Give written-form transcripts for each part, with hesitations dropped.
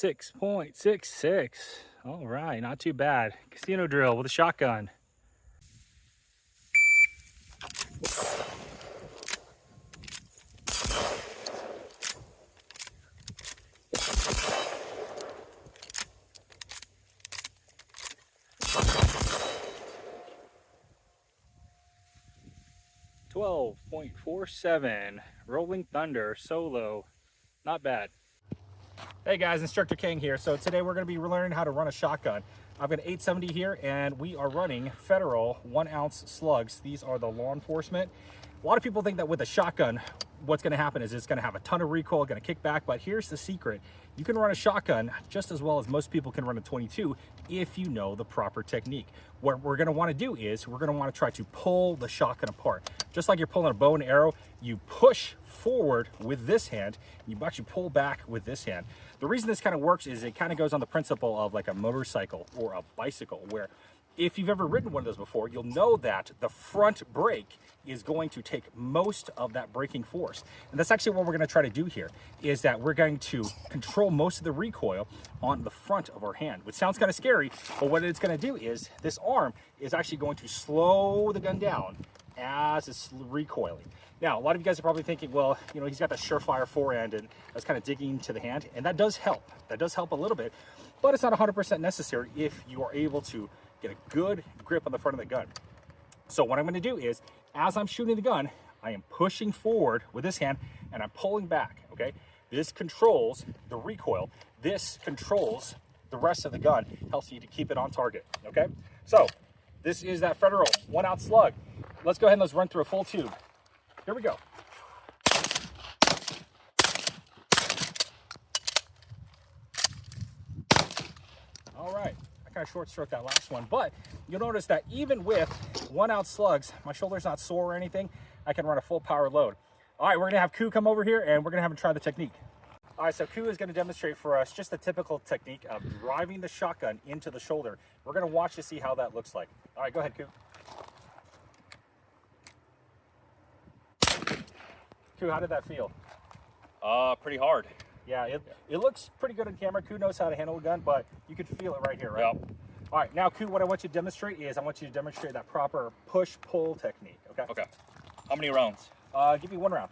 6.66. All right, not too bad. Casino drill with a shotgun. .47 Rolling Thunder solo, not bad. Hey guys, Instructor Khang here. So today we're going to be learning how to run a shotgun. I've got an 870 here and we are running Federal 1-ounce slugs. These are the law enforcement. A lot of people think that with a shotgun, what's going to happen is it's going to have a ton of recoil, going to kick back, but here's the secret. You can run a shotgun just as well as most people can run a 22 if you know the proper technique. What we're going to want to do is we're going to want to try to pull the shotgun apart. Just like you're pulling a bow and arrow, you push forward with this hand, you actually pull back with this hand. The reason this kind of works is it kind of goes on the principle of like a motorcycle or a bicycle, where if you've ever ridden one of those before, you'll know that the front brake is going to take most of that braking force. And that's actually what we're going to try to do here, is that we're going to control most of the recoil on the front of our hand, which sounds kind of scary, but what it's going to do is this arm is actually going to slow the gun down as it's recoiling. Now, a lot of you guys are probably thinking, well, you know, he's got the surefire forehand and that's kind of digging to the hand, and that does help. That does help a little bit, but it's not 100% necessary if you are able to get a good grip on the front of the gun. So what I'm going to do is, as I'm shooting the gun, I am pushing forward with this hand and I'm pulling back, okay? This controls the recoil. This controls the rest of the gun, helps you to keep it on target, okay? So this is that Federal 1-ounce slug. Let's go ahead and let's run through a full tube. Here we go. All right. Kind of short stroke that last one, but you'll notice that even with 1-ounce slugs, my shoulder's not sore or anything. I can run a full power load. All right, we're gonna have Koo come over here and we're gonna have him try the technique. All right, so Koo is gonna demonstrate for us just the typical technique of driving the shotgun into the shoulder. We're gonna watch to see how that looks like. All right, go ahead, Koo. Koo, how did that feel? Pretty hard. Yeah, it looks pretty good on camera. Koo knows how to handle a gun, but you can feel it right here, right? Yep. All right, now Koo, what I want you to demonstrate is I want you to demonstrate that proper push-pull technique, okay? Okay. How many rounds? Give me 1 round.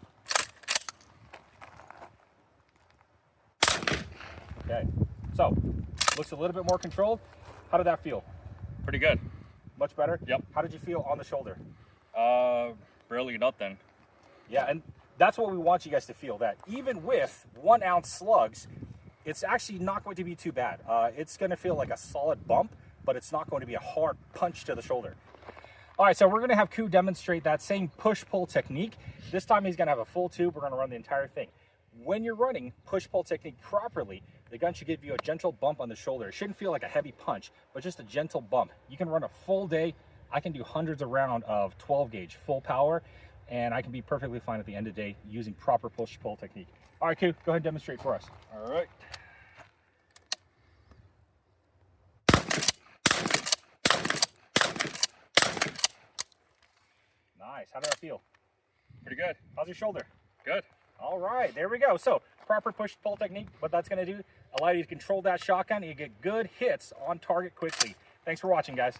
Okay, so looks a little bit more controlled. How did that feel? Pretty good. Much better? Yep. How did you feel on the shoulder? Barely nothing. Yeah, and that's what we want you guys to feel, that even with 1-ounce slugs, it's actually not going to be too bad. It's going to feel like a solid bump, but it's not going to be a hard punch to the shoulder. All right, so we're going to have Koo demonstrate that same push-pull technique. This time he's going to have a full tube. We're going to run the entire thing. When you're running push-pull technique properly, the gun should give you a gentle bump on the shoulder. It shouldn't feel like a heavy punch, but just a gentle bump. You can run a full day. I can do hundreds of rounds of 12-gauge full power, and I can be perfectly fine at the end of the day using proper push-pull technique. All right, Koo, go ahead and demonstrate for us. All right. Nice. How did that feel? Pretty good. How's your shoulder? Good. All right, there we go. So proper push-pull technique, what that's going to do, allow you to control that shotgun and you get good hits on target quickly. Thanks for watching, guys.